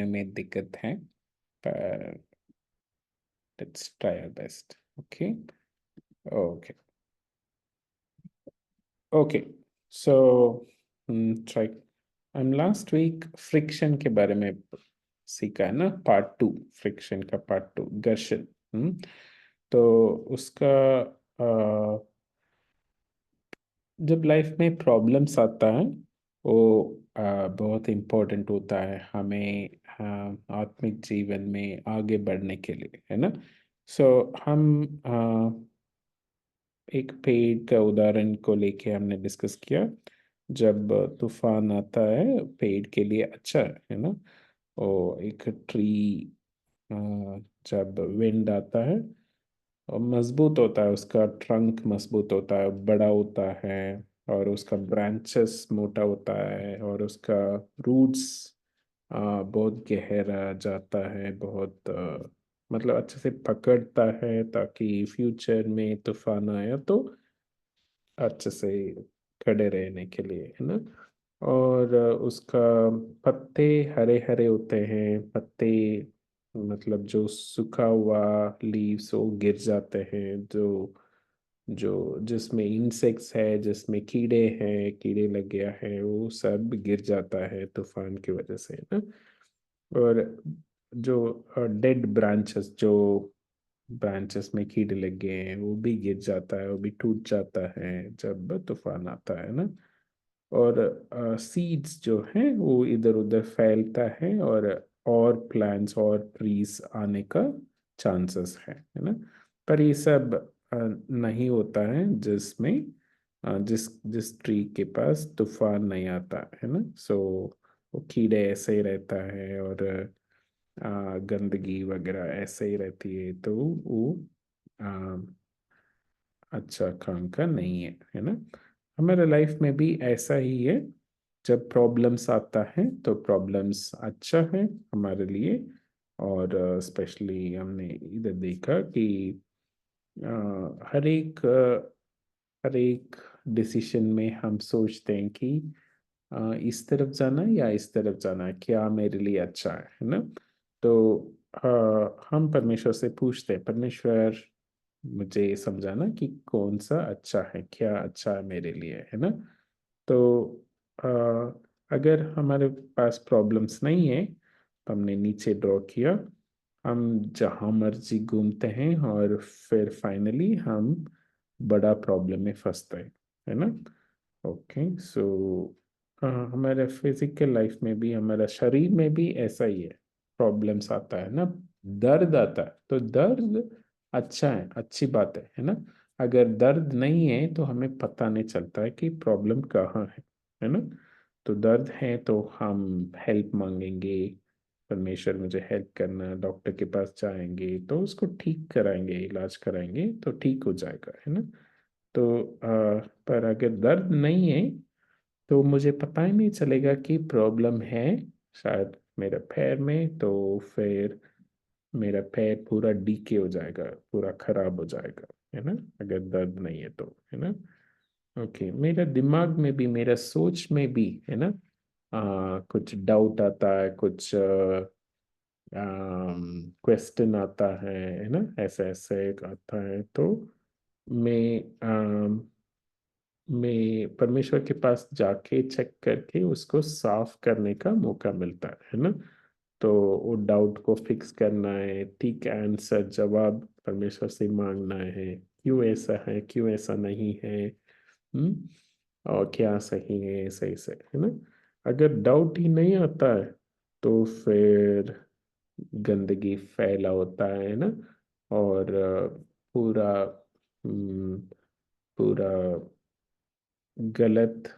में दिक्कत है, पर let's try our best. Okay. Okay. Okay. So try. हम लास्ट वीक फ्रिक्शन के बारे में सीखा है ना, पार्ट 2. फ्रिक्शन का पार्ट 2, घर्षण. तो उसका जब लाइफ में प्रॉब्लम्स आता है, वो बहुत इम्पोर्टेंट होता है हमें आत्मिक जीवन में आगे बढ़ने के लिए, है ना. सो हम एक पेड़ का उदाहरण को लेके हमने डिस्कस किया. जब तूफान आता है पेड़ के लिए अच्छा है ना. वो एक ट्री, जब विंड आता है और मजबूत होता है, उसका ट्रंक मजबूत होता है, बड़ा होता है, और उसका ब्रांचेस मोटा होता है, और उसका रूट्स बहुत गहरा जाता है, बहुत मतलब अच्छे से पकड़ता है, ताकि फ्यूचर में तूफान आया तो अच्छे से खड़े रहने के लिए, है ना. और उसका पत्ते हरे हरे होते हैं. पत्ते मतलब जो सूखा हुआ लीव्स वो गिर जाते हैं, जो जो जिसमें इंसेक्ट्स है, जिसमें कीड़े हैं, कीड़े लग गया है, वो सब गिर जाता है तूफान की वजह से, है ना. और जो डेड ब्रांचेस, जो ब्रांचेस में कीड़े लग गए हैं, वो भी गिर जाता है, वो भी टूट जाता है जब तूफान आता है ना. और सीड्स जो हैं वो इधर उधर फैलता है, और प्लांट्स और ट्रीज आने का चांसेस है ना. पर ये सब नहीं होता है जिसमें जिस जिस ट्री के पास तूफान नहीं आता है ना. सो वो कीड़े ऐसे ही रहता है, और गंदगी वगैरह ऐसे ही रहती है, तो वो आ, अच्छा काम का नहीं है ना. हमारे लाइफ में भी ऐसा ही है. जब प्रॉब्लम्स आता है तो प्रॉब्लम्स अच्छा है हमारे लिए. और स्पेशली हमने इधर देखा कि अ, हर एक डिसीजन में हम सोचते हैं कि इस तरफ जाना है या इस तरफ जाना है, क्या मेरे लिए अच्छा है ना. तो हम परमेश्वर से पूछते हैं, परमेश्वर मुझे समझाना कि कौन सा अच्छा है, क्या अच्छा है मेरे लिए, है ना. तो अ, अगर हमारे पास प्रॉब्लम्स नहीं है तो हमने नीचे ड्रॉ किया, हम जहाँ मर्जी घूमते हैं, और फिर फाइनली हम बड़ा प्रॉब्लम में फंसते हैं, है ना. ओके. सो हमारे फिजिकल लाइफ में भी, हमारा शरीर में भी ऐसा ही है. प्रॉब्लम्स आता है ना, दर्द आता है, तो दर्द अच्छा है, अच्छी बात है ना. अगर दर्द नहीं है तो हमें पता नहीं चलता है कि प्रॉब्लम कहाँ है ना. तो दर्द है तो हम हेल्प मांगेंगे, परमेश्वर मुझे हेल्प करना, डॉक्टर के पास जाएंगे तो उसको ठीक कराएंगे, इलाज कराएंगे तो ठीक हो जाएगा, है ना. तो पर अगर दर्द नहीं है तो मुझे पता ही नहीं चलेगा कि प्रॉब्लम है शायद मेरे पैर में, तो फिर मेरा पैर पूरा डीके हो जाएगा, पूरा खराब हो जाएगा, है ना. अगर दर्द नहीं है तो, है ना. ओके. मेरा दिमाग में भी, मेरा सोच में भी, है ना, कुछ डाउट आता है, कुछ क्वेश्चन आता है ना, ऐसे ऐसे एक आता है, तो मैं परमेश्वर के पास जाके चेक करके उसको साफ करने का मौका मिलता है ना. तो वो डाउट को फिक्स करना है, ठीक आंसर जवाब परमेश्वर से मांगना है, क्यों ऐसा है, क्यों ऐसा नहीं है. हम्म. और क्या सही है, सही से, है ना. अगर डाउट ही नहीं आता है तो फिर गंदगी फैला होता है ना. और पूरा पूरा गलत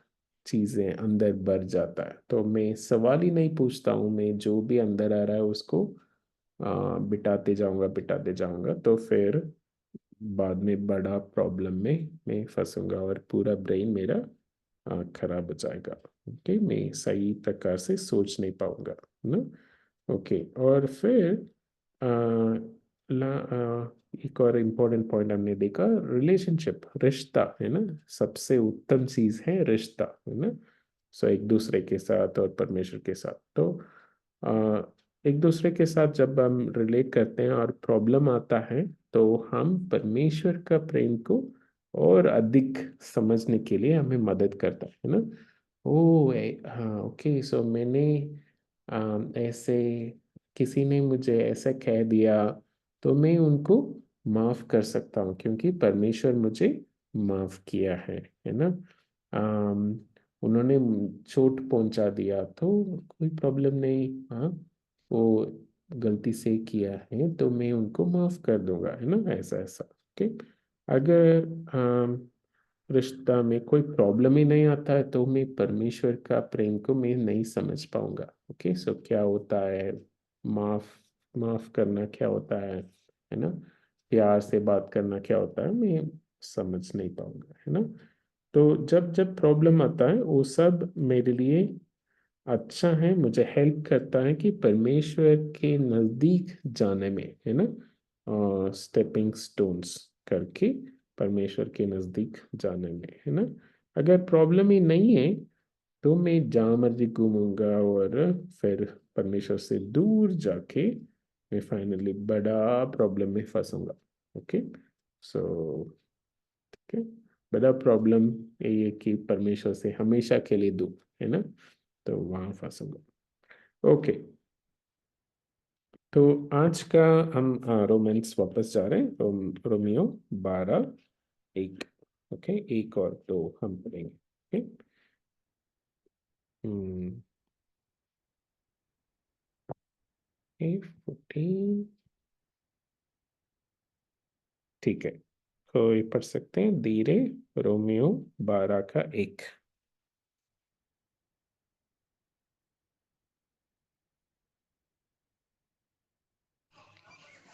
चीजें अंदर भर जाता है. तो मैं सवाल ही नहीं पूछता हूँ, मैं जो भी अंदर आ रहा है उसको बिटाते जाऊंगा, तो फिर बाद में बड़ा प्रॉब्लम में मैं फंसूंगा, और पूरा ब्रेन मेरा खराब हो जाएगा. ओके. मैं सही प्रकार से सोच नहीं पाऊंगा ना. ओके. और फिर अ, एक और इम्पोर्टेंट पॉइंट हमने देखा, रिलेशनशिप, रिश्ता, है ना. सबसे उत्तम चीज है रिश्ता, है ना. सो एक दूसरे के साथ और परमेश्वर के साथ. तो एक दूसरे के साथ जब हम रिलेट करते हैं और प्रॉब्लम आता है, तो हम परमेश्वर का प्रेम को और अधिक समझने के लिए हमें मदद करता है ना। हाँ, ओके, सो मैंने ऐसे, किसी ने मुझे ऐसा कह दिया, तो मैं उनको माफ कर सकता हूँ क्योंकि परमेश्वर मुझे माफ किया है ना। अम, उन्होंने चोट पहुंचा दिया तो कोई प्रॉब्लम नहीं, हाँ, वो गलती से किया है तो मैं उनको माफ कर दूंगा, है ना, ऐसा ऐसा। ओके। अगर रिश्ता में कोई प्रॉब्लम ही नहीं आता है तो मैं परमेश्वर का प्रेम को मैं नहीं समझ पाऊंगा। ओके, सो क्या होता है, माफ माफ करना क्या होता है ना, प्यार से बात करना क्या होता है, मैं समझ नहीं पाऊंगा, है ना। तो जब जब प्रॉब्लम आता है वो सब मेरे लिए अच्छा है, मुझे हेल्प करता है कि परमेश्वर के नजदीक जाने में, है ना, स्टेपिंग स्टोन्स करके परमेश्वर के नजदीक जाने में, है ना। अगर प्रॉब्लम ही नहीं है तो मैं जहाँ मर्जी घूमूंगा और फिर परमेश्वर से दूर जाके मैं फाइनली बड़ा प्रॉब्लम में फंसूंगा। ओके, सो ठीक है, बड़ा प्रॉब्लम ये है कि परमेश्वर से हमेशा के लिए दूर, है ना, तो वहां फंसूंगा। ओके, तो आज का हम रोमांस वापस जा रहे हैं, रोमियो 12:1। ओके, 1 और 2 हम पढ़ेंगे। ओके। हम्म। 14। ठीक है, तो ये पढ़ सकते हैं धीरे। रोमियो 12 का 1।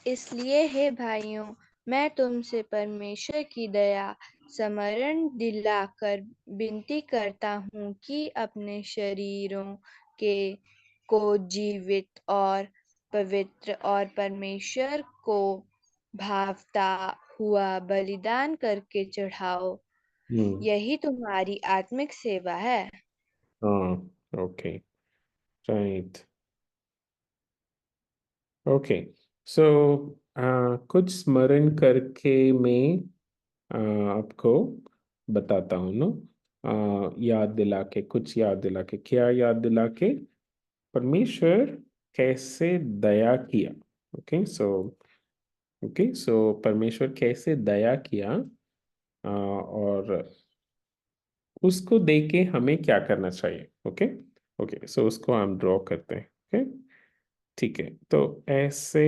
इसलिए हे भाइयों, मैं तुमसे परमेश्वर की दया स्मरण दिलाकर विनती करता हूँ कि अपने शरीरों के को जीवित और पवित्र और परमेश्वर को भावता हुआ बलिदान करके चढ़ाओ। हम्म। यही तुम्हारी आत्मिक सेवा है। हाँ। ओके। राइट। ओके, सो कुछ स्मरण करके मैं आपको बताता हूँ ना। याद दिला के, कुछ याद दिला के, क्या याद दिला के, परमेश्वर कैसे दया किया। ओके सो परमेश्वर कैसे दया किया, और उसको देख के हमें क्या करना चाहिए। ओके। ओके, सो उसको हम ड्रॉ करते हैं। ओके, ठीक है, तो ऐसे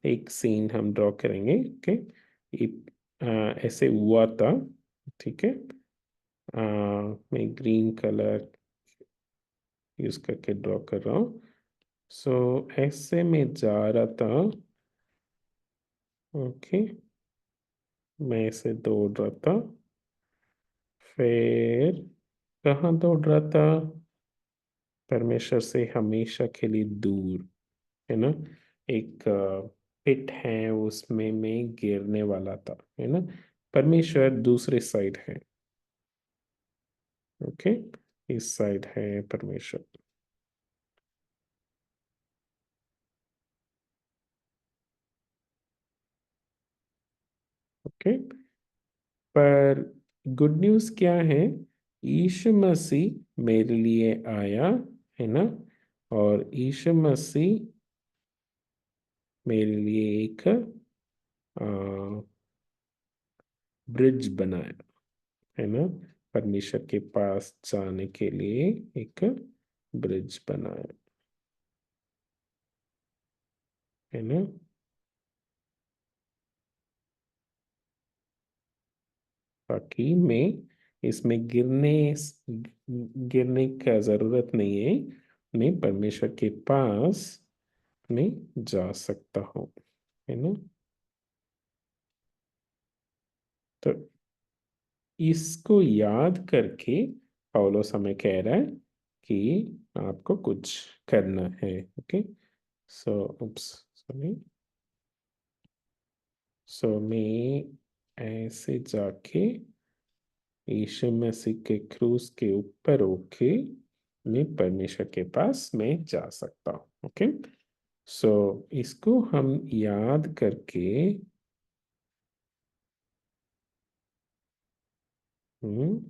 एक सीन हम ड्रॉ करेंगे। ओके, एक ऐसे हुआ था। ठीक है, मैं ग्रीन कलर यूज करके ड्रॉ कर रहा हूँ। सो ऐसे में जा रहा था। ओके, मैं ऐसे दौड़ रहा था, फिर कहाँ दौड़ रहा था, परमेश्वर से हमेशा के लिए दूर, है ना। एक पिट है, उसमें मैं गिरने वाला था, है ना। परमेश्वर दूसरे साइड है। ओके, इस साइड है परमेश्वर। ओके, पर गुड न्यूज़ क्या है, यीशु मसीह मेरे लिए आया, है ना, और यीशु मसीह मेरे लिए एक ब्रिज बनाया, है ना, परमेश्वर के पास जाने के लिए एक ब्रिज बनाया, है ना। ताकि मैं इसमें गिरने का जरूरत नहीं है, मैं परमेश्वर के पास में जा सकता हूँ, है ना। तो इसको याद करके पौलुस हमें कह रहा है कि आपको कुछ करना है। ओके, सो सॉरी, सो मैं ऐसे जाके यीशु मसीह के क्रूस के ऊपर होके मैं परमेश्वर के पास मैं जा सकता हूँ। ओके। सो इसको हम याद करके हम्म,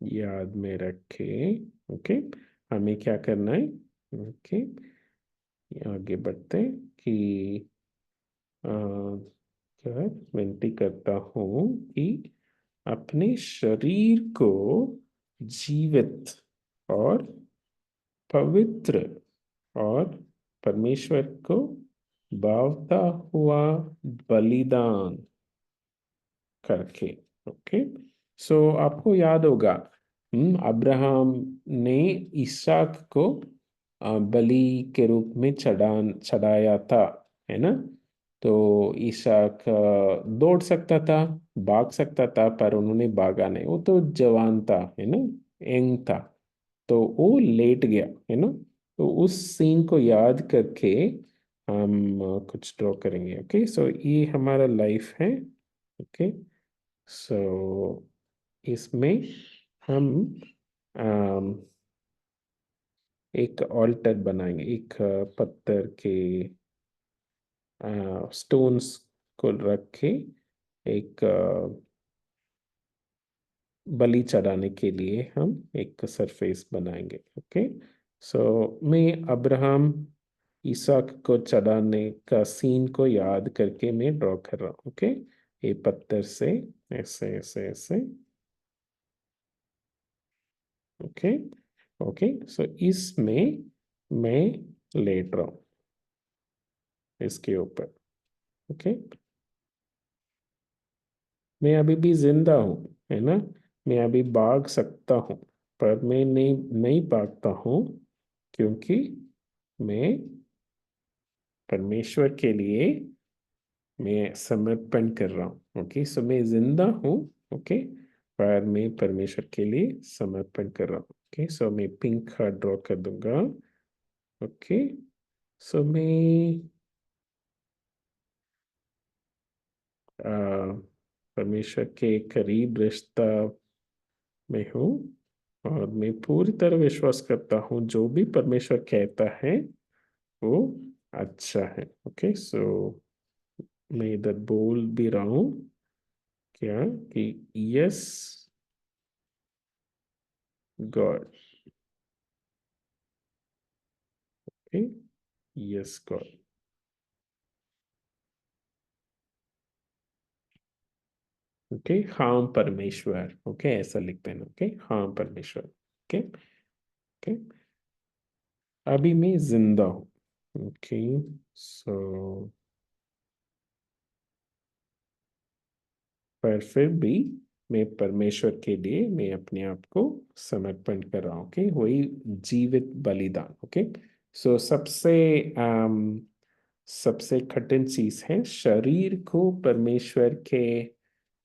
याद में रखे। ओके, हमें क्या करना है? ओके, आगे बढ़ते हैं कि अ, क्या है? विनती करता हूँ कि अपने शरीर को जीवित और पवित्र और परमेश्वर को भावता हुआ बलिदान करके। ओके। सो आपको याद होगा, अब्राहम ने इसहाक को बलि के रूप में चढ़ाया था, है ना? तो इसहाक दौड़ सकता था, भाग सकता था, पर उन्होंने भागा नहीं। वो तो जवान था, है ना, यंग था, तो वो लेट गया, है ना? तो उस सीन को याद करके हम कुछ ड्रॉ करेंगे। ओके, सो ये हमारा लाइफ है। ओके, सो इसमें हम अम, एक ऑल्टर बनाएंगे, एक पत्थर के स्टोन्स को रख के एक बलि चढ़ाने के लिए हम एक सरफेस बनाएंगे। ओके, सो मैं अब्राहम इसहाक को चढ़ाने का सीन को याद करके मैं ड्रॉ कर रहा हूँ। ओके, ये पत्थर से ऐसे ऐसे ऐसे। ओके, ओके, सो इसमें मैं लेट रहा हूँ इसके ऊपर। ओके, मैं अभी भी जिंदा हूँ, है ना? मैं अभी भाग सकता हूँ, पर मैं नहीं नहीं भागता हूँ, क्योंकि मैं परमेश्वर के लिए मैं समर्पण कर रहा हूँ। ओके, सो मैं जिंदा हूँ। ओके, पर मैं परमेश्वर के लिए समर्पण कर रहा हूँ। ओके, सो मैं पिंक हार्ट ड्रॉ कर दूंगा। ओके, सो मैं आ, परमेश्वर के करीब रिश्ता में हूँ, और मैं पूरी तरह विश्वास करता हूँ जो भी परमेश्वर कहता है वो अच्छा है। ओके, सो मैं इधर बोल भी रहा हूँ क्या कि yes God. Okay, yes God. Okay, हाँ परमेश्वर। ओके, ऐसा लिखते हैं। ओके, हाँ परमेश्वर। ओके, ओके, अभी मैं जिंदा हूँ। ओके, सो पर फिर भी मैं परमेश्वर के लिए मैं अपने आप को समर्पण कर रहा हूँ। ओके, वही जीवित बलिदान। ओके, सो सबसे कठिन चीज है शरीर को परमेश्वर के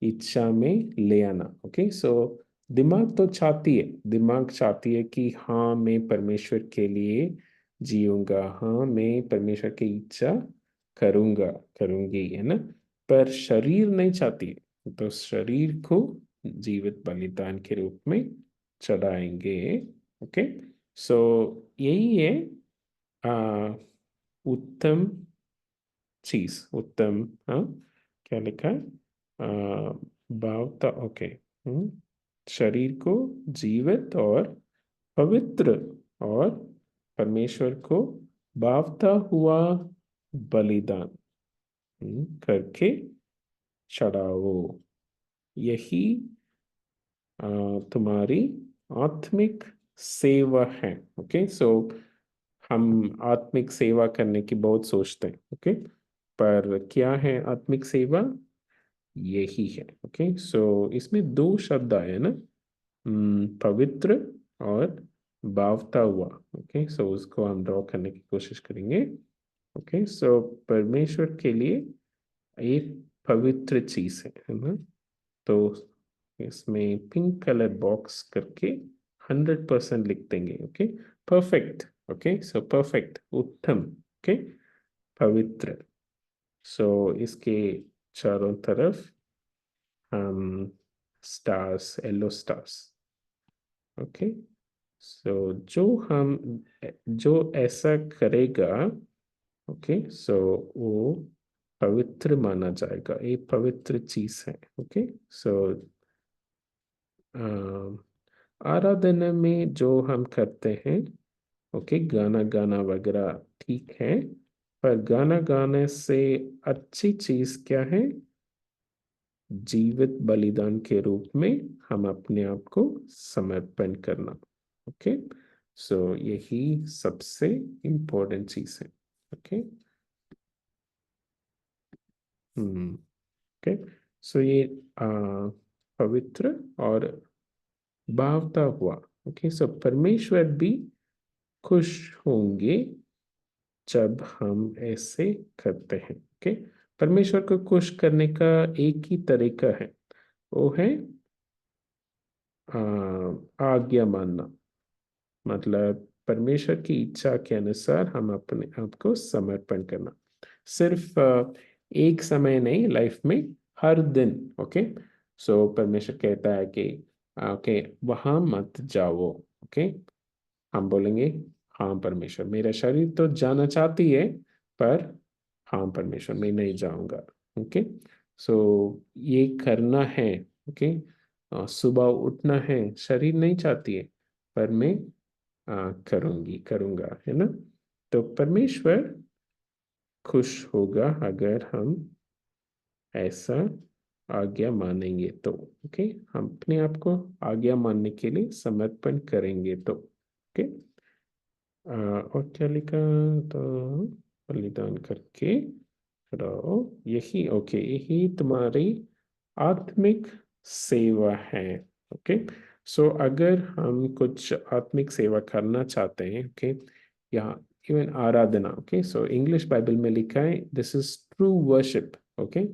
इच्छा में ले आना। ओके, सो दिमाग चाहती है कि हाँ मैं परमेश्वर के लिए जीऊंगा, हाँ मैं परमेश्वर की इच्छा करूंगा, करूंगी, है ना? पर शरीर नहीं चाहती, तो शरीर को जीवित बलिदान के रूप में चढ़ाएंगे। ओके, सो यही है आ, उत्तम चीज, उत्तम। हाँ, क्या लिखा है? भावता। ओके, शरीर को जीवित और पवित्र और परमेश्वर को भावता हुआ बलिदान करके चढ़ाओ। यही तुम्हारी आत्मिक सेवा है। ओके, सो हम आत्मिक सेवा करने की बहुत सोचते हैं। ओके, पर क्या है आत्मिक सेवा? यही है। ओके, सो इसमें दो शब्द आए हैं ना, पवित्र और भावता हुआ। ओके, सो उसको हम ड्रॉ करने की कोशिश करेंगे। ओके, सो परमेश्वर के लिए एक पवित्र चीज है ना? तो इसमें पिंक कलर बॉक्स करके 100% लिख देंगे। Okay, perfect. Okay, so perfect, उत्तम। ओके, पवित्र। सो इसके चारों तरफ हम स्टार्स, येलो स्टार्स। ओके, सो जो ऐसा करेगा, ओके, सो वो पवित्र माना जाएगा, ये पवित्र चीज है। ओके, सो आराधना में जो हम करते हैं, ओके, गाना गाना वगैरह ठीक है, पर गाना गाने से अच्छी चीज क्या है? जीवित बलिदान के रूप में हम अपने आप को समर्पण करना। ओके, सो यही सबसे इम्पोर्टेंट चीज है। ओके, हम्म, ओके, सो ये आ, पवित्र और भावता हुआ। ओके, सो परमेश्वर भी खुश होंगे जब हम ऐसे करते हैं। ओके, परमेश्वर को खुश करने का एक ही तरीका है, वो है आज्ञा मानना। मतलब परमेश्वर की इच्छा के अनुसार हम अपने आप को समर्पण करना। सिर्फ एक समय नहीं, लाइफ में हर दिन। ओके, सो परमेश्वर कहता है कि ओके, वहां मत जाओ। ओके, हम बोलेंगे हाँ परमेश्वर, मेरा शरीर तो जाना चाहती है, पर हाँ परमेश्वर मैं नहीं जाऊंगा। ओके, सो ये करना है। ओके, सुबह उठना है, शरीर नहीं चाहती है, पर मैं करूंगी, करूंगा, है ना? तो परमेश्वर खुश होगा अगर हम ऐसा आज्ञा मानेंगे तो। ओके, हम अपने आप को आज्ञा मानने के लिए समर्पण करेंगे तो। ओके, और क्या लिखा? तो बलिदान करके रहो, यही, ओके, यही तुम्हारी आत्मिक सेवा है। ओके, सो अगर हम कुछ आत्मिक सेवा करना चाहते हैं, ओके, या इवन आराधना, ओके, सो इंग्लिश बाइबल में लिखा है this is true worship. Okay,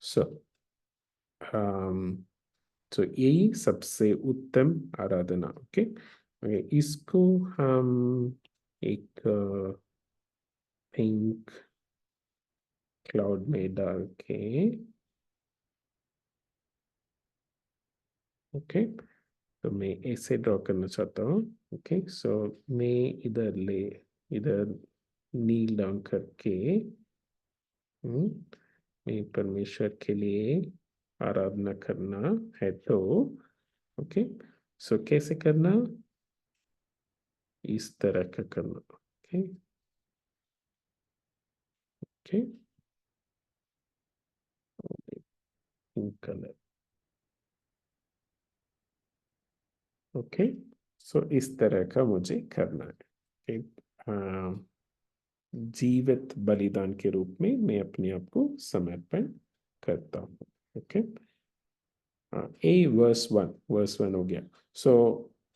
so तो यही सबसे उत्तम आराधना। ओके, इसको हम एक पिंक क्लाउड में डाल के, ओके, तो मैं ऐसे ड्रॉ करना चाहता हूँ। ओके, सो मैं इधर नील डाउन करके, हम्म, मैं परमेश्वर के लिए आराधना करना है तो। ओके, सो कैसे करना? इस तरह का करना। Okay, okay, pink colour. Okay, so इस तरह का मुझे करना है। एक जीवित बलिदान के रूप में मैं अपने आप को समर्पण करता हूँ। ओके, ए वर्स 1 हो गया। सो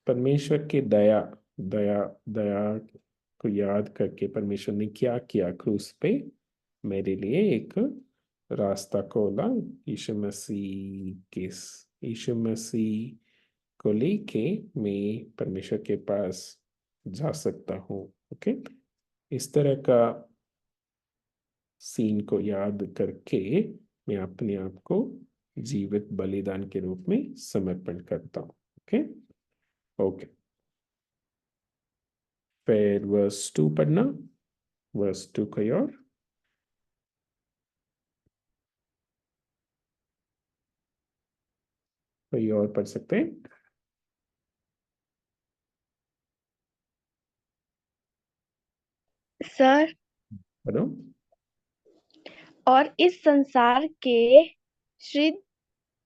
परमेश्वर की दया, दया दया को याद करके परमेश्वर ने क्या किया क्रूस पे? मेरे लिए एक रास्ता खोला। यीशु मसीह को लेके मैं परमेश्वर के पास जा सकता हूँ। ओके, इस तरह का सीन को याद करके मैं अपने आप को जीवित बलिदान के रूप में समर्पण करता हूँ। ओके, ओके, फिर वर्स 2 पढ़ना। वर्स 2 कोई और? कोई और पढ़ सकते हैं? Sir, hello. और इस संसार के श्री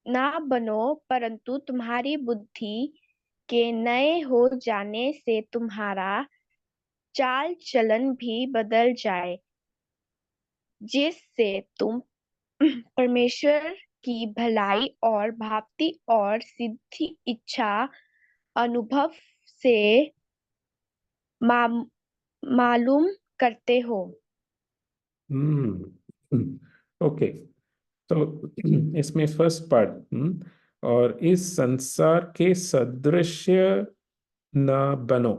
ना बनो, परंतु तुम्हारी बुद्धि के नए हो जाने से तुम्हारा चाल चलन भी बदल जाए, जिससे तुम परमेश्वर की भलाई और भांति और सिद्धि इच्छा अनुभव से मा, मालूम करते हो। ओके, तो इसमें फर्स्ट पार्ट, और इस संसार के सदृश्य ना बनो।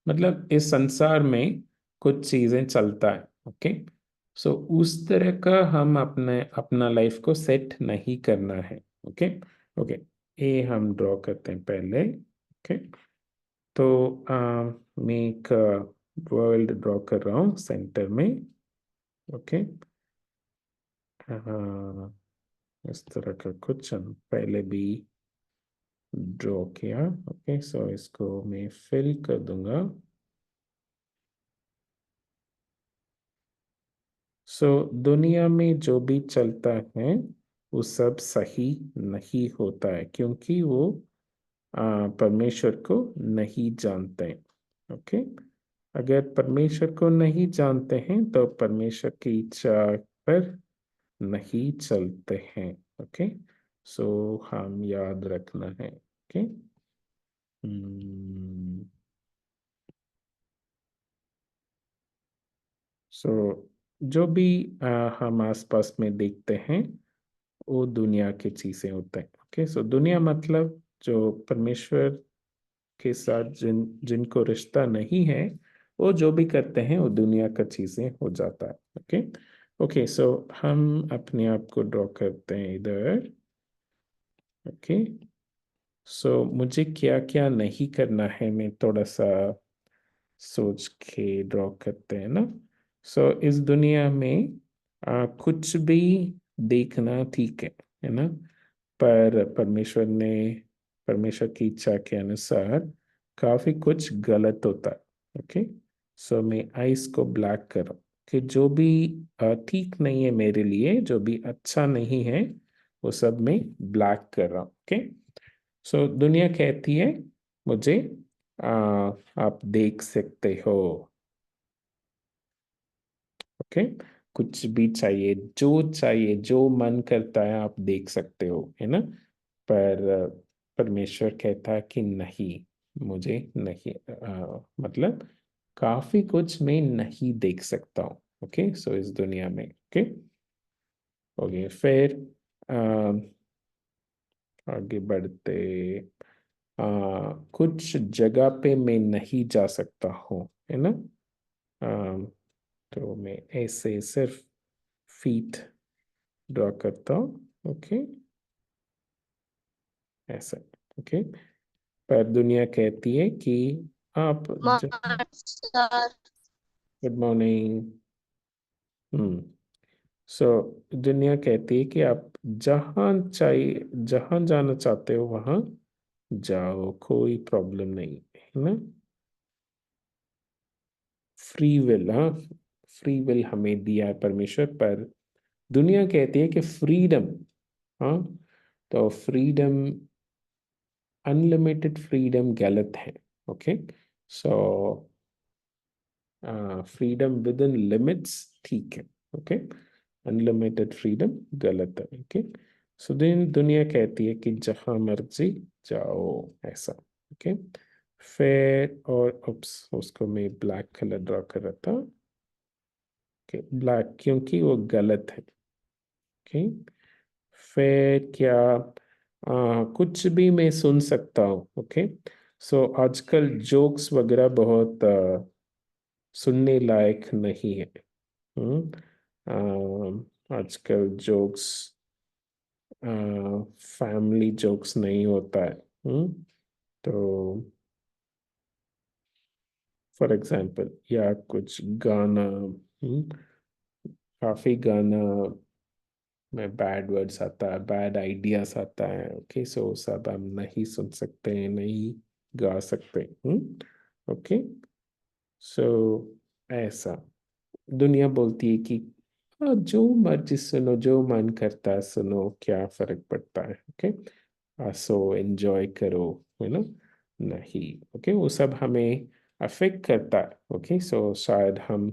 मतलब इस संसार में कुछ चीजें चलता है। ओके, सो उस तरह का हम अपने अपना लाइफ को सेट नहीं करना है। ओके, ओके, ये हम ड्रॉ करते हैं पहले। ओके, तो मैं एक वर्ल्ड ड्रॉ कर रहा हूँ सेंटर में। ओके। इस तरह का कुछ हम पहले भी ड्रॉ किया। ओके, सो इसको मैं फिल कर दूंगा। सो दुनिया में जो भी चलता है वो सब सही नहीं होता है, क्योंकि वो परमेश्वर को नहीं जानते हैं। ओके। अगर परमेश्वर को नहीं जानते हैं तो परमेश्वर की इच्छा पर नहीं चलते हैं। ओके। सो हम याद रखना है। ओके। सो जो भी हम आसपास में देखते हैं वो दुनिया की चीजें होते हैं। ओके, सो दुनिया मतलब जो परमेश्वर के साथ जिनको रिश्ता नहीं है, वो जो भी करते हैं वो दुनिया का चीजें हो जाता है। ओके। ओके, सो हम अपने आप को ड्रॉ करते हैं इधर। ओके। सो मुझे क्या क्या नहीं करना है, मैं थोड़ा सा सोच के ड्रॉ करते हैं ना। सो इस दुनिया में कुछ भी देखना ठीक है ना। पर परमेश्वर की इच्छा के अनुसार काफी कुछ गलत होता है। ओके। सो मैं आइस को ब्लैक कर रहा हूँ कि जो भी ठीक नहीं है मेरे लिए, जो भी अच्छा नहीं है, वो सब मैं ब्लैक कर रहा हूँ। ओके। सो दुनिया कहती है मुझे आप देख सकते हो। ओके। कुछ भी चाहिए, जो चाहिए, जो मन करता है आप देख सकते हो, है ना। पर परमेश्वर कहता है कि नहीं, मुझे नहीं, मतलब काफी कुछ मैं नहीं देख सकता हूँ। ओके, सो इस दुनिया में। ओके। ओके, फिर अ, आगे बढ़ते। कुछ जगह पे मैं नहीं जा सकता हूँ, है ना। तो मैं ऐसे सिर्फ फीट ड्रॉ करता हूँ। ओके, ऐसा। ओके। पर दुनिया कहती है कि आप master. Good morning. Hmm. So दुनिया कहती है कि आप जहाँ चाहिए, जहाँ जाना चाहते हो वहाँ जाओ, कोई प्रॉब्लम नहीं है ना। फ्री विल, हाँ, फ्री विल हमें दिया है परमेश्वर, पर दुनिया कहती है कि फ्रीडम, हाँ, तो फ्रीडम, अनलिमिटेड फ्रीडम गलत है। Okay. So freedom with in limits ठीक है। ओके। अनलिमिटेड फ्रीडम गलत है। ओके। सो दुनिया कहती है कि जहां मर्जी जाओ, ऐसा। ओके। फिर और उप्स, उसको मैं ब्लैक कलर ड्रॉ कर रहा था। ओके, ब्लैक, क्योंकि वो गलत है। ओके। फिर क्या, कुछ भी मैं सुन सकता हूँ। ओके। सो आजकल जोक्स वगैरह बहुत सुनने लायक नहीं है। आजकल जोक्स, फैमिली जोक्स नहीं होता है। तो फॉर एग्जाम्पल, या कुछ गाना, काफी गाना में बैड वर्ड्स आता है, बैड आइडियाज आता है। ओके, सो सब हम नहीं सुन सकते हैं, नहीं गा सकते। ओके। सो ऐसा दुनिया बोलती है कि हाँ, जो मर्जी सुनो, जो मन करता है सुनो, क्या फर्क पड़ता है। ओके। सो एंजॉय करो, है ना। नहीं, ओके, वो सब हमें अफेक्ट करता है। ओके, सो शायद हम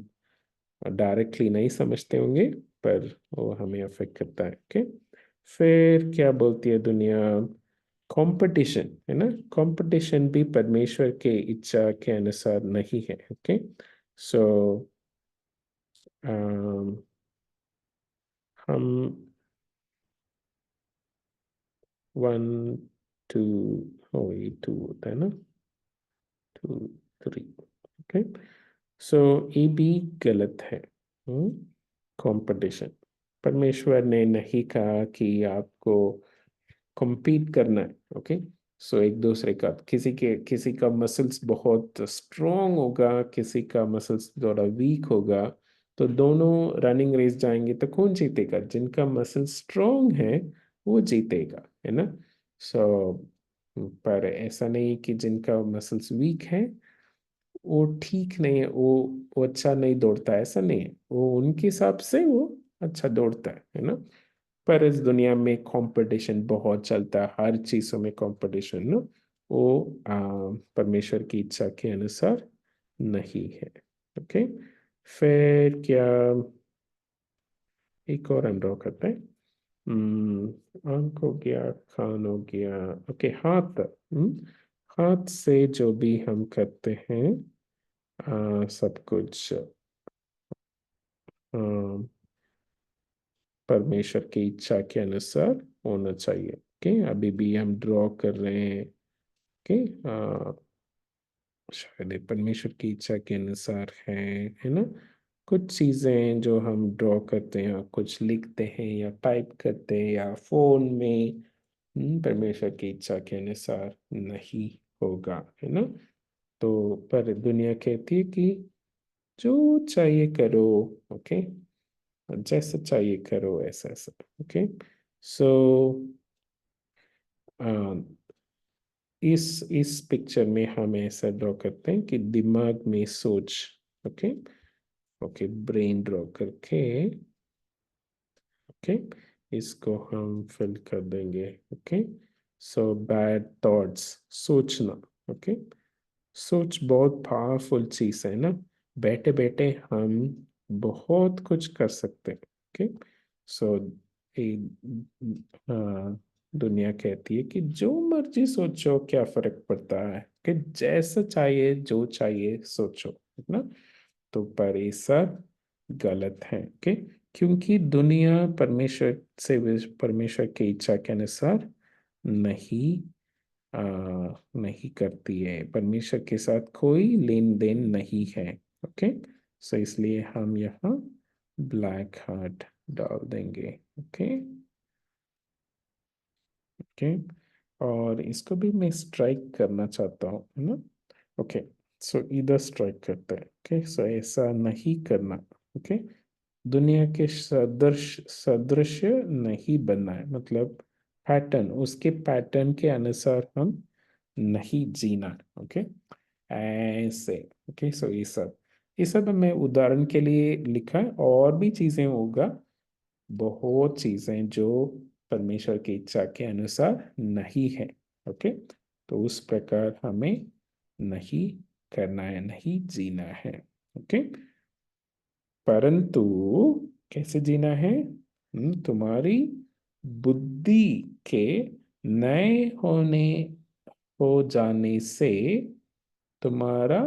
डायरेक्टली नहीं समझते होंगे, पर वो हमें अफेक्ट करता है। ओके। फिर क्या बोलती है दुनिया, कंपटीशन, है ना। कंपटीशन भी परमेश्वर के इच्छा के अनुसार नहीं है। ओके। सो हम 1 2, हो ये 2 होता है ना, 2 3। ओके। सो ये भी गलत है। कंपटीशन, परमेश्वर ने नहीं कहा कि आपको compete करना है। ओके। सो एक दूसरे का किसी का मसल्स बहुत स्ट्रोंग होगा, किसी का मसल्स थोड़ा वीक होगा, तो दोनों रनिंग रेस जाएंगे तो कौन जीतेगा? जिनका मसल स्ट्रोंग है वो जीतेगा, है ना? सो पर ऐसा नहीं कि जिनका मसल्स वीक है वो ठीक नहीं है, वो अच्छा नहीं दौड़ता है, ऐसा नहीं है। वो उनके हिसाब से वो अच्छा दौड़ता है ना? पर इस दुनिया में कंपटीशन बहुत चलता है, हर चीजों में कंपटीशन ना, वो परमेश्वर की इच्छा के अनुसार नहीं है। ओके, फिर क्या? एक और हम ड्रॉ करते हैं। आंख हो गया, कान हो गया। ओके, हाथ। हाथ से जो भी हम करते हैं सब कुछ परमेश्वर की इच्छा के अनुसार होना चाहिए। ओके, अभी भी हम ड्रॉ कर रहे हैं। ओके, शायद ये परमेश्वर की इच्छा के अनुसार है ना? कुछ चीजें जो हम ड्रॉ करते हैं या कुछ लिखते हैं या टाइप करते हैं या फोन में, परमेश्वर की इच्छा के अनुसार नहीं होगा, है ना? तो पर दुनिया कहती है कि जो चाहिए करो। ओके, जैसा चाहिए करो, ऐसा ऐसा। ओके, सो इस पिक्चर में हम ऐसा ड्रॉ करते हैं कि दिमाग में सोच। ओके, ओके, ब्रेन ड्रॉ करके, ओके, इसको हम फिल कर देंगे। ओके, सो बैड थॉट्स, सोचना। ओके, सोच बहुत पावरफुल चीज है ना? बैठे बैठे हम बहुत कुछ कर सकते हैं। ओके, सो हाँ, दुनिया कहती है कि जो मर्जी सोचो, क्या फर्क पड़ता है, कि जैसा चाहिए जो चाहिए सोचो, है ना? तो पर ये सब गलत है। ओके, क्योंकि दुनिया परमेश्वर की इच्छा के अनुसार नहीं आ, नहीं करती है। परमेश्वर के साथ कोई लेन देन नहीं है। ओके, सो इसलिए हम यहाँ ब्लैक हार्ट डाल देंगे। ओके, ओके, और इसको भी मैं स्ट्राइक करना चाहता हूँ, है ना? ओके, सो इधर स्ट्राइक करते हैं। ओके, सो ऐसा नहीं करना। ओके, दुनिया के सदृश नहीं बनना है, मतलब पैटर्न, उसके पैटर्न के अनुसार हम नहीं जीना। ओके, ऐसे। ओके, सो ये सब मैं उदाहरण के लिए लिखा है, और भी चीजें होगा, बहुत चीजें जो परमेश्वर की इच्छा के अनुसार नहीं है। ओके, तो उस प्रकार हमें नहीं करना है, नहीं जीना है। ओके, परंतु कैसे जीना है? तुम्हारी बुद्धि के नए हो जाने से तुम्हारा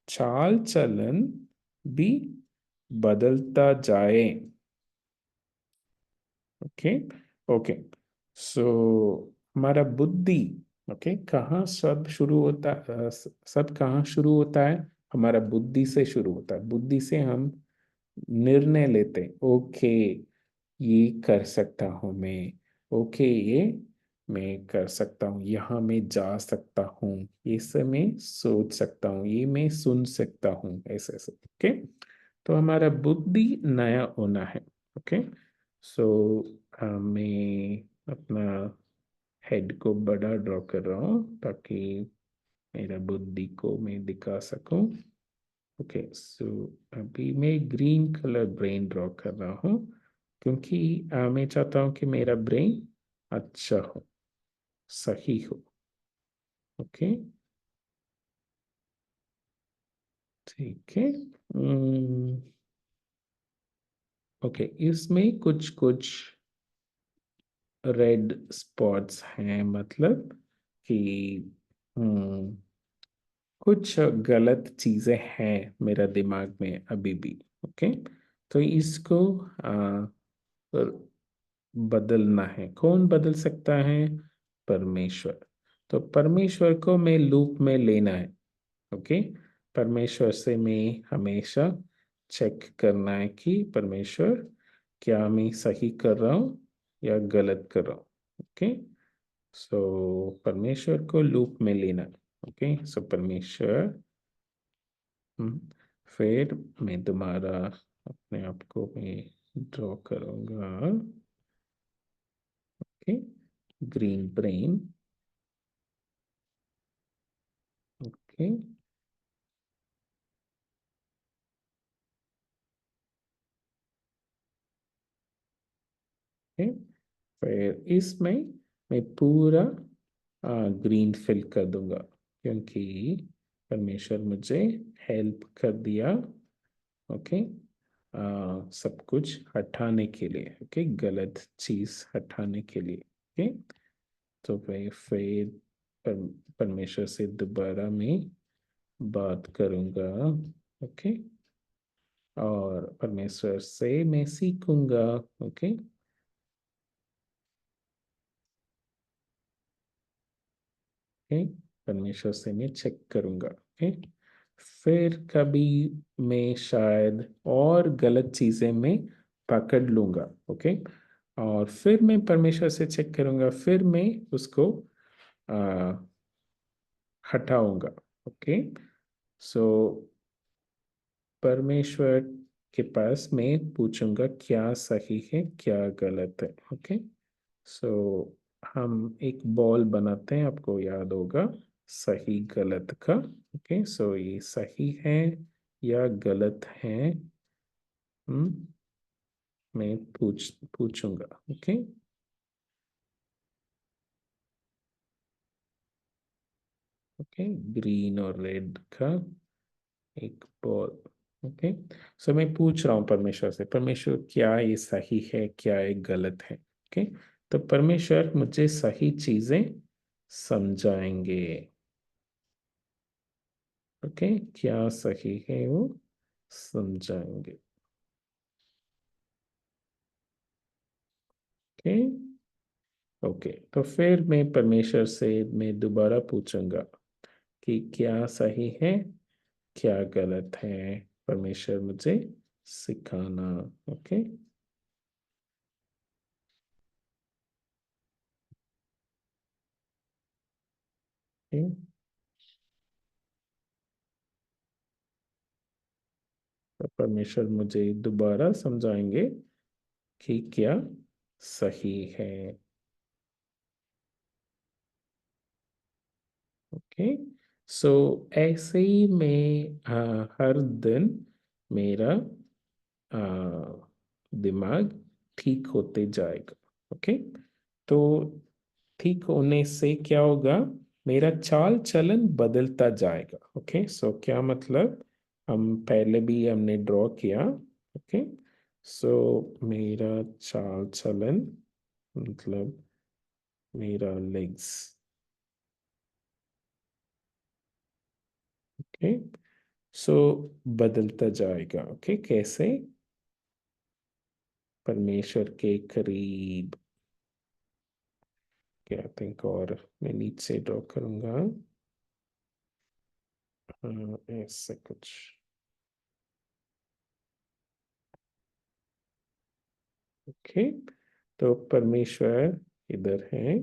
चाल चलन भी बदलता जाए। ओके, ओके, सो हमारा बुद्धि, ओके, कहाँ सब शुरू होता सब कहाँ शुरू होता है? हमारा बुद्धि से शुरू होता है। बुद्धि से हम निर्णय लेते हैं। ओके, ये कर सकता हूँ मैं। ओके, ये मैं कर सकता हूँ, यहाँ मैं जा सकता हूँ, ये सब मैं सोच सकता हूँ, ये मैं सुन सकता हूँ, ऐसे ऐसे। ओके, तो हमारा बुद्धि नया होना है। ओके, सो मैं अपना हेड को बड़ा ड्रॉ कर रहा हूँ ताकि मेरा बुद्धि को मैं दिखा सकूं। ओके, सो अभी मैं ग्रीन कलर ब्रेन ड्रॉ कर रहा हूँ, क्योंकि मैं चाहता हूँ कि मेरा ब्रेन अच्छा हो, सही हो। ओके, ठीक है। ओके, इसमें कुछ कुछ रेड स्पॉट्स हैं, मतलब कि हम्म, कुछ गलत चीजें हैं मेरा दिमाग में अभी भी। ओके, तो इसको बदलना है। कौन बदल सकता है? परमेश्वर। तो परमेश्वर को मैं लूप में लेना है। ओके, परमेश्वर से मैं हमेशा चेक करना है कि परमेश्वर, क्या मैं सही कर रहा हूँ या गलत कर रहा हूँ? ओके, सो परमेश्वर को लूप में लेना। ओके, सो परमेश्वर। हम्म, फिर मैं दोबारा अपने आप को मैं ड्रॉ करूंगा। Okay, green brain. Okay, okay, फिर इसमें मैं पूरा ग्रीन फिल कर दूंगा, क्योंकि परमेश्वर मुझे हेल्प कर दिया। ओके, सब कुछ हटाने के लिए, ओके, गलत चीज हटाने के लिए। ओके, तो मैं फिर पर, परमेश्वर से दोबारा मैं बात करूंगा। ओके, और परमेश्वर से मैं सीखूंगा। ओके, ओके, परमेश्वर से मैं चेक करूंगा। ओके, फिर कभी मैं शायद और गलत चीजें मैं पकड़ लूंगा। ओके, और फिर मैं परमेश्वर से चेक करूंगा, फिर मैं उसको आ, हटाऊंगा। ओके, सो परमेश्वर के पास मैं पूछूंगा क्या सही है क्या गलत है। ओके, सो हम एक बॉल बनाते हैं, आपको याद होगा, सही गलत का। ओके, सो ये सही है या गलत है, हम्म मैं पूछूंगा। ओके, ओके, ग्रीन और रेड का एक बॉल। ओके, सो मैं पूछ रहा हूँ परमेश्वर से, परमेश्वर क्या ये सही है क्या ये गलत है। ओके, तो परमेश्वर मुझे सही चीजें समझाएंगे। ओके, क्या सही है वो समझाएंगे। ओके, ओके, तो फिर मैं परमेश्वर से मैं दोबारा पूछूंगा कि क्या सही है क्या गलत है, परमेश्वर मुझे सिखाना। ओके, ओके, तो परमेश्वर मुझे दोबारा समझाएंगे कि क्या सही है। ओके, सो ऐसे ही मैं हर दिन मेरा आ, दिमाग ठीक होते जाएगा। ओके, तो ठीक होने से क्या होगा, मेरा चाल चलन बदलता जाएगा। ओके, सो क्या मतलब, हम पहले भी हमने ड्रॉ किया। ओके, सो मेरा चाल चलन मतलब मेरा लेग्स। ओके, सो बदलता जाएगा। ओके, कैसे, परमेश्वर के करीब। क्या थिंक, और मैं नीचे ड्रॉ करूंगा। ऐसे कुछ। ओके, तो परमेश्वर इधर है,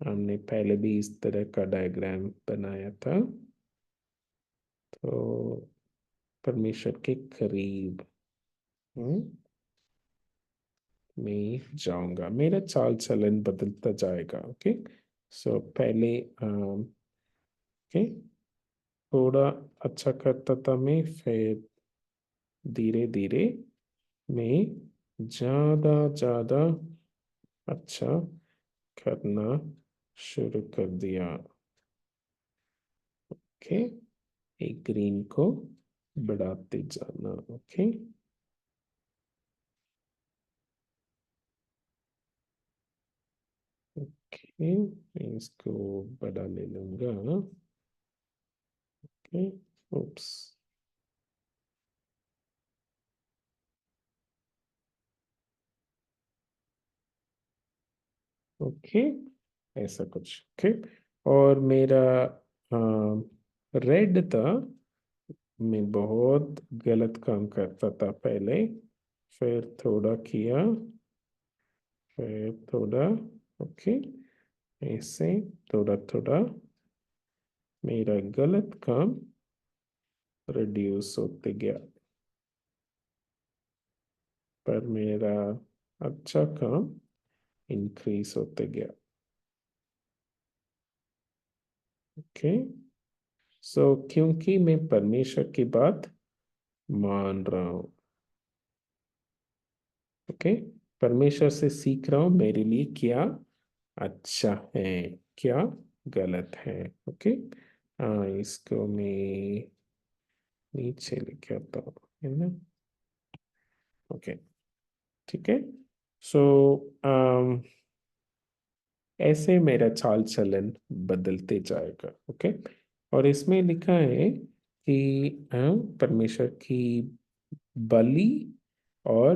हमने पहले भी इस तरह का डायग्राम बनाया था। तो परमेश्वर के करीब मैं जाऊंगा, मेरा चाल चलन बदलता जाएगा। ओके, सो पहले ओके थोड़ा अच्छा करता था मैं, फिर धीरे धीरे मैं ज्यादा ज्यादा अच्छा करना शुरू कर दिया। ओके, एक ग्रीन को बढ़ाते जाना। ओके, ओके, मैं इसको बड़ा ले लूंगा। ओके, उप्स। ओके, ऐसा कुछ। ओके, और मेरा रेड था, मैं बहुत गलत काम करता था पहले, फिर थोड़ा किया, फिर थोड़ा। ओके, ऐसे थोड़ा थोड़ा मेरा गलत काम रिड्यूस होते गया, पर मेरा अच्छा काम इंक्रीज होते गया। ओके, सो क्योंकि मैं परमेश्वर की बात मान रहा हूँ। ओके, परमेश्वर से सीख रहा हूँ मेरे लिए क्या अच्छा है, क्या गलत है। ओके, इसको मैं नीचे लेके आता हूँ, है ना। ओके, ठीक है। सो ऐसे मेरा चाल चलन बदलते जाएगा। ओके, और इसमें लिखा है कि परमेश्वर की बलि और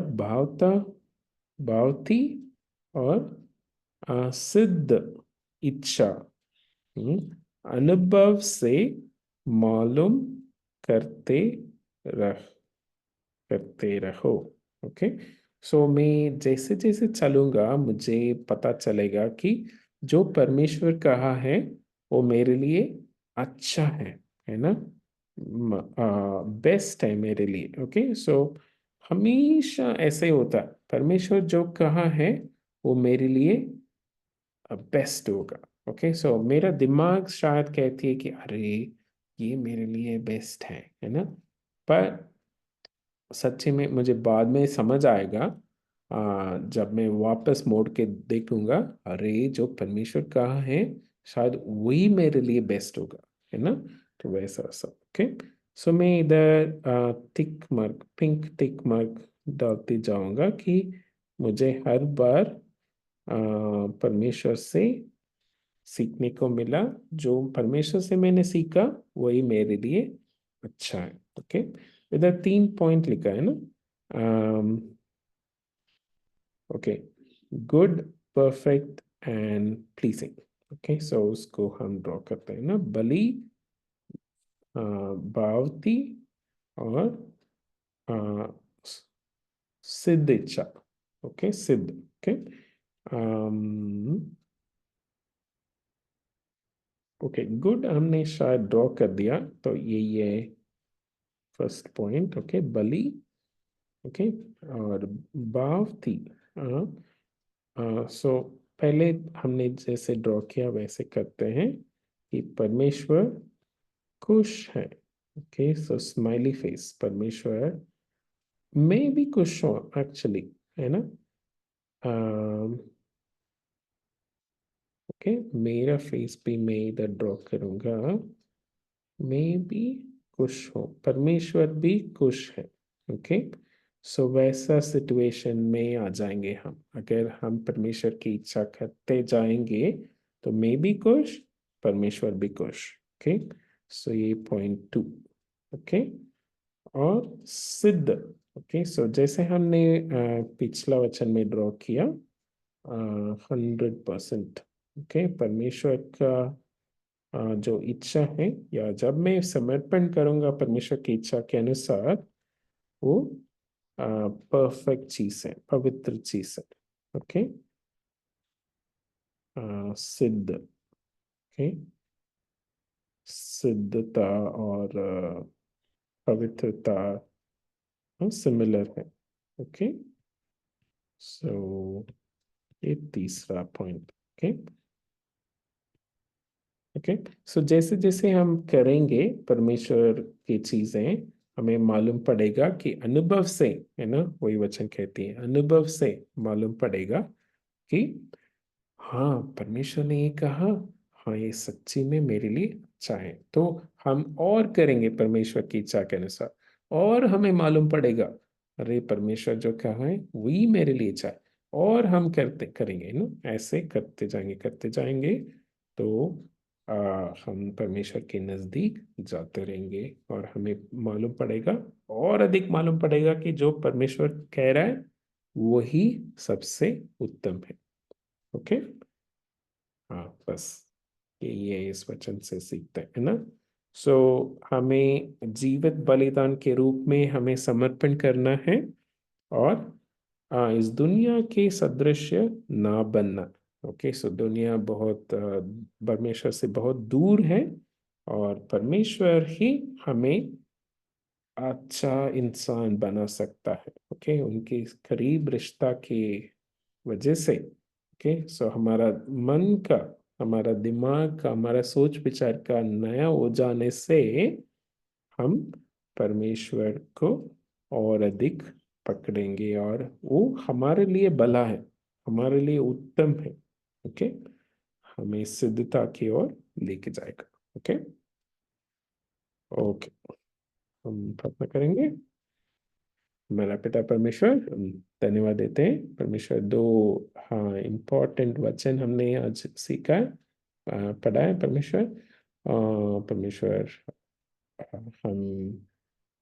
भावती और सिद्ध इच्छा, हम्म, अनुभव से मालूम करते रह करते रहो। ओके, सो मैं जैसे जैसे चलूंगा मुझे पता चलेगा कि जो परमेश्वर कहा है वो मेरे लिए अच्छा है ना, बेस्ट है मेरे लिए। ओके, सो हमेशा ऐसे ही होता है, परमेश्वर जो कहा है वो मेरे लिए बेस्ट होगा। ओके, सो मेरा दिमाग शायद कहती है कि अरे ये मेरे लिए बेस्ट है ना, पर सच्ची में मुझे बाद में समझ आएगा, जब मैं वापस मोड़ के देखूंगा, अरे जो परमेश्वर कहा है शायद वही मेरे लिए बेस्ट होगा, है ना। तो वैसा सब। ओके, सो मैं इधर tick mark, pink tick mark डालती जाऊंगा कि मुझे हर बार परमेश्वर से सीखने को मिला, जो परमेश्वर से मैंने सीखा वही मेरे लिए अच्छा है। ओके, इधर 3 पॉइंट लिखा है ना। Okay, good, perfect and pleasing. Okay, so उसको हम ड्रॉ करते हैं ना, बलि, भावती और अ, सिद्ध इच्छा। ओके, सिद्ध। ओके, ओके गुड हमने शायद ड्रॉ कर दिया, तो ये फर्स्ट पॉइंट। ओके, बलि। ओके, और भाव थी। सो पहले हमने जैसे ड्रॉ किया वैसे करते हैं कि परमेश्वर खुश है। ओके, सो स्माइली फेस, परमेश्वर मैं भी खुश हूँ एक्चुअली, है ना। ओके, मेरा फेस भी मैं इधर ड्रॉ करूंगा, मैं भी खुश हूँ, परमेश्वर भी खुश है। ओके, सो वैसा सिचुएशन में आ जाएंगे हम, अगर हम परमेश्वर की इच्छा करते जाएंगे तो मैं भी खुश, परमेश्वर भी खुश। ओके, सो ये पॉइंट 2। ओके, और सिद्ध। ओके, सो जैसे हमने पिछला वचन में ड्रॉ किया 100%। ओके, परमेश्वर का जो इच्छा है, या जब मैं समर्पण करूंगा परमेश्वर की इच्छा के अनुसार, वो परफेक्ट चीज है, पवित्र चीज है। ओके, सिद्ध। ओके, सिद्धता और पवित्रता सिमिलर है। ओके, सो ये तीसरा पॉइंट। ओके, ओके, सो जैसे जैसे हम करेंगे परमेश्वर की चीजें, हमें मालूम पड़ेगा कि अनुभव से, है ना, वही वचन कहती है, अनुभव से मालूम पड़ेगा कि हाँ परमेश्वर ने ये कहा, हाँ ये सच्ची में मेरे लिए अच्छा है। तो हम और करेंगे परमेश्वर की इच्छा के अनुसार, और हमें मालूम पड़ेगा अरे परमेश्वर जो कहा है वही मेरे लिए अच्छा है, और हम करते करेंगे ना, ऐसे करते जाएंगे तो आ, हम परमेश्वर के नजदीक जाते रहेंगे, और हमें मालूम पड़ेगा, और अधिक मालूम पड़ेगा कि जो परमेश्वर कह रहा है वही सबसे उत्तम है। ओके, हाँ बस ये इस वचन से सीखते हैं, है ना। सो हमें जीवित बलिदान के रूप में हमें समर्पण करना है, और इस दुनिया के सदृश्य ना बनना। ओके, सो दुनिया बहुत परमेश्वर से बहुत दूर है, और परमेश्वर ही हमें अच्छा इंसान बना सकता है। ओके, उनके करीब रिश्ता की वजह से। ओके, सो हमारा मन का, हमारा दिमाग का, हमारा सोच विचार का नया हो जाने से हम परमेश्वर को और अधिक पकड़ेंगे, और वो हमारे लिए भला है, हमारे लिए उत्तम है। ओके, हमें सिद्धता की ओर लेके जाएगा। ओके। ओके, हम प्रार्थना करेंगे। हमारा पिता परमेश्वर, हम धन्यवाद देते हैं परमेश्वर। दो, हाँ, इम्पोर्टेंट वचन हमने आज सीखा है, पढ़ा है परमेश्वर। परमेश्वर, हम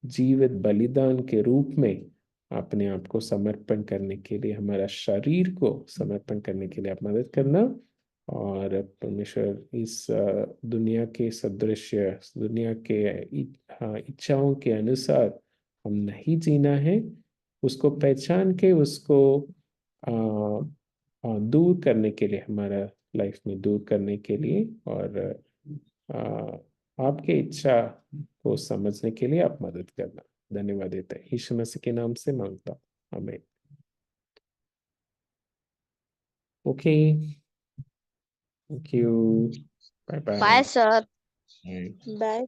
जीवित बलिदान के रूप में अपने आप को समर्पण करने के लिए, हमारा शरीर को समर्पण करने के लिए आप मदद करना। और परमेश्वर, इस दुनिया के सदृश्य, दुनिया के हाँ, इच्छाओं के अनुसार हम नहीं जीना है, उसको पहचान के उसको आ, दूर करने के लिए, हमारा लाइफ में दूर करने के लिए, और आपके इच्छा को समझने के लिए आप मदद करना। धन्यवाद देते हैं, यीशु मसीह के नाम से मांगता हूं, आमीन। Okay, thank you, bye bye bye. Sir. Bye.